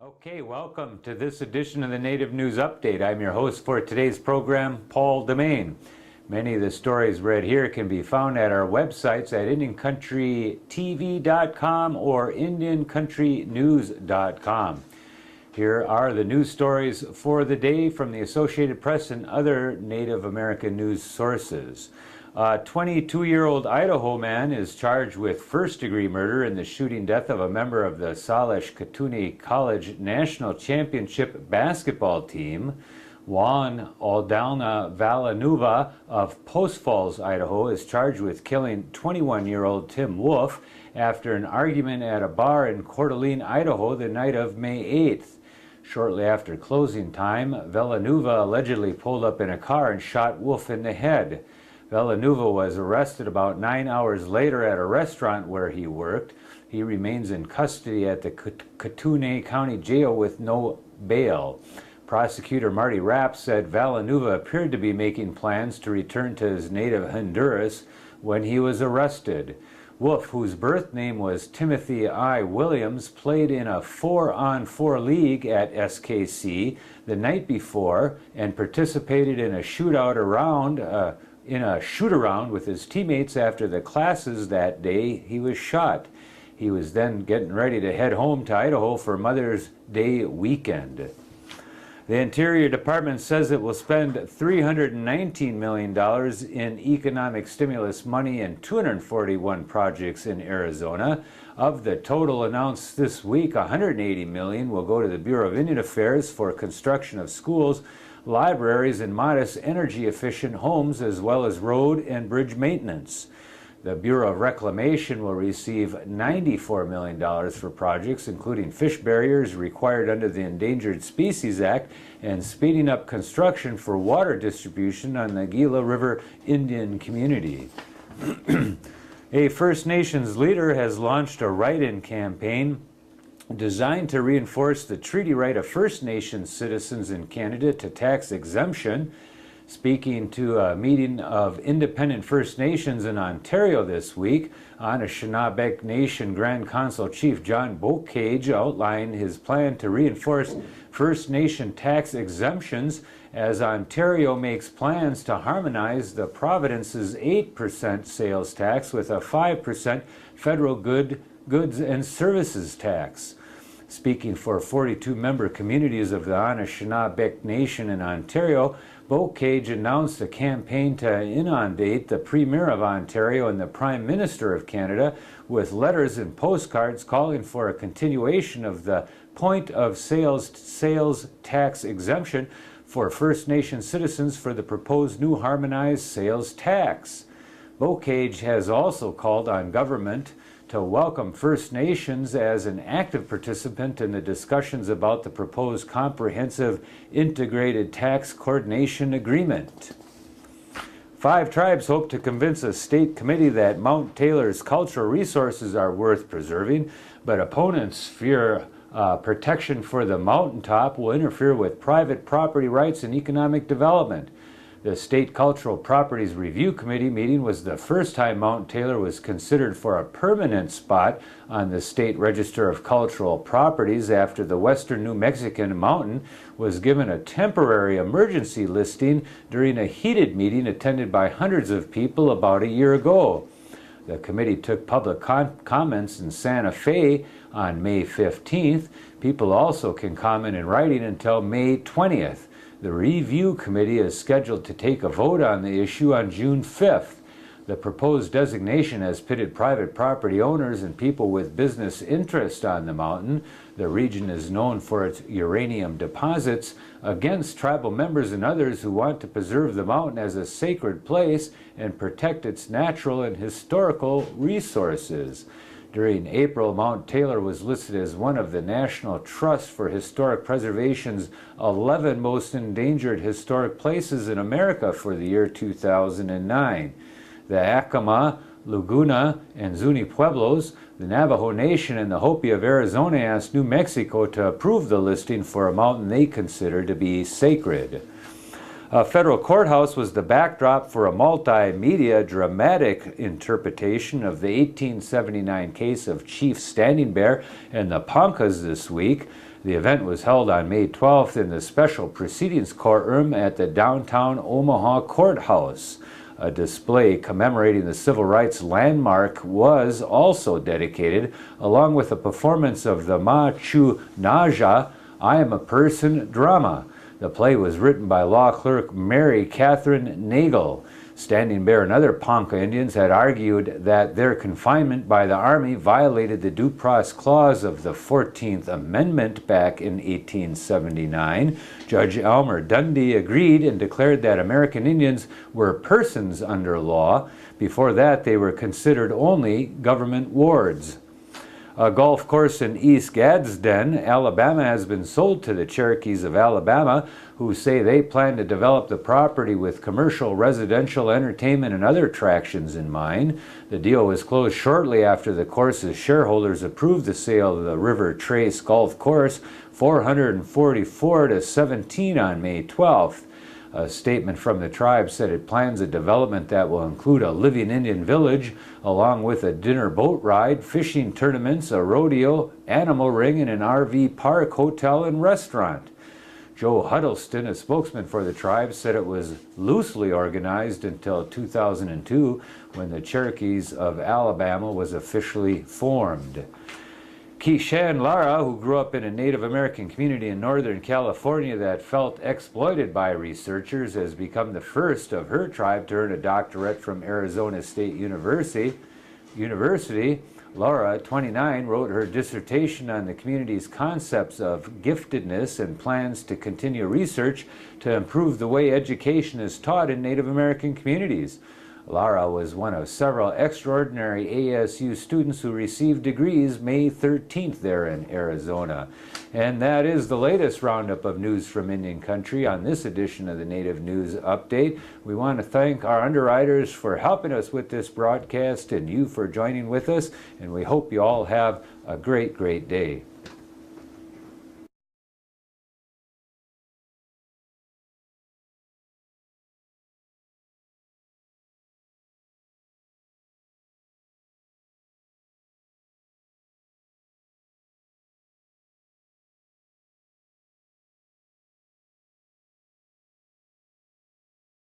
Okay, welcome to this edition of the Native News Update. I'm your host for today's program, Paul Demain. Many of the stories read here can be found at our websites at IndianCountryTV.com or IndianCountryNews.com. Here are the news stories for the day from the Associated Press and other Native American news sources. A 22-year-old Idaho man is charged with first-degree murder in the shooting death of a member of the Salish Kootenai College National Championship basketball team. Juan Aldana Villanueva of Post Falls, Idaho, is charged with killing 21-year-old Tim Wolf after an argument at a bar in Coeur d'Alene, Idaho, the night of May 8th. Shortly after closing time, Villanueva allegedly pulled up in a car and shot Wolf in the head. Villanueva was arrested about 9 hours later at a restaurant where he worked. He remains in custody at the Kootenai County Jail with no bail. Prosecutor Marty Rapp said Villanueva appeared to be making plans to return to his native Honduras when he was arrested. Wolf, whose birth name was Timothy I. Williams, played in a 4-on-4 league at SKC the night before and participated in a shoot-around with his teammates after the classes that day. He was shot. He was then getting ready to head home to Idaho for Mother's Day weekend. The Interior Department says it will spend $319 million in economic stimulus money in 241 projects in Arizona. Of the total announced this week, $180 million will go to the Bureau of Indian Affairs for construction of schools, libraries, and modest energy-efficient homes, as well as road and bridge maintenance. The Bureau of Reclamation will receive $94 million for projects, including fish barriers required under the Endangered Species Act and speeding up construction for water distribution on the Gila River Indian community. A First Nations leader has launched a write-in campaign designed to reinforce the treaty right of First Nations citizens in Canada to tax exemption. Speaking to a meeting of independent First Nations in Ontario this week, Anishinaabe Nation Grand Council Chief John Bocage outlined his plan to reinforce First Nation tax exemptions as Ontario makes plans to harmonize the province's 8% sales tax with a 5% federal goods and services tax. Speaking for 42 member communities of the Anishinaabe Nation in Ontario, Bocage announced a campaign to inundate the Premier of Ontario and the Prime Minister of Canada with letters and postcards calling for a continuation of the point of sales tax exemption for First Nation citizens for the proposed new harmonized sales tax. Bocage has also called on government to welcome First Nations as an active participant in the discussions about the proposed comprehensive integrated tax coordination agreement. 5 tribes hope to convince a state committee that Mount Taylor's cultural resources are worth preserving, but opponents fear protection for the mountaintop will interfere with private property rights and economic development. The State Cultural Properties Review Committee meeting was the first time Mount Taylor was considered for a permanent spot on the State Register of Cultural Properties after the western New Mexican mountain was given a temporary emergency listing during a heated meeting attended by hundreds of people about a year ago. The committee took public comments in Santa Fe on May 15th. People also can comment in writing until May 20th. The review committee is scheduled to take a vote on the issue on June 5th. The proposed designation has pitted private property owners and people with business interest on the mountain. The region is known for its uranium deposits against tribal members and others who want to preserve the mountain as a sacred place and protect its natural and historical resources. During April, Mount Taylor was listed as one of the National Trust for Historic Preservation's 11 most endangered historic places in America for the year 2009. The Acoma, Laguna, and Zuni Pueblos, the Navajo Nation, and the Hopi of Arizona asked New Mexico to approve the listing for a mountain they consider to be sacred. A federal courthouse was the backdrop for a multimedia dramatic interpretation of the 1879 case of Chief Standing Bear and the Poncas this week. The event was held on May 12th in the Special Proceedings Courtroom at the downtown Omaha Courthouse. A display commemorating the civil rights landmark was also dedicated, along with a performance of the Ma Chu Naja, I Am a Person drama. The play was written by law clerk Mary Catherine Nagel. Standing Bear and other Ponca Indians had argued that their confinement by the Army violated the Due Process Clause of the 14th Amendment back in 1879. Judge Elmer Dundee agreed and declared that American Indians were persons under law. Before that, they were considered only government wards. A golf course in East Gadsden, Alabama, has been sold to the Cherokees of Alabama, who say they plan to develop the property with commercial, residential, entertainment, and other attractions in mind. The deal was closed shortly after the course's shareholders approved the sale of the River Trace Golf Course, 444-17 on May 12th. A statement from the tribe said it plans a development that will include a living Indian village, along with a dinner boat ride, fishing tournaments, a rodeo, animal ring, and an RV park, hotel, and restaurant. Joe Huddleston, a spokesman for the tribe, said it was loosely organized until 2002, when the Cherokees of Alabama was officially formed. Keishan Lara, who grew up in a Native American community in Northern California that felt exploited by researchers, has become the first of her tribe to earn a doctorate from Arizona State University. Laura, 29, wrote her dissertation on the community's concepts of giftedness and plans to continue research to improve the way education is taught in Native American communities. Lara was one of several extraordinary ASU students who received degrees May 13th there in Arizona. And that is the latest roundup of news from Indian Country on this edition of the Native News Update. We want to thank our underwriters for helping us with this broadcast and you for joining with us, and we hope you all have a great, great day.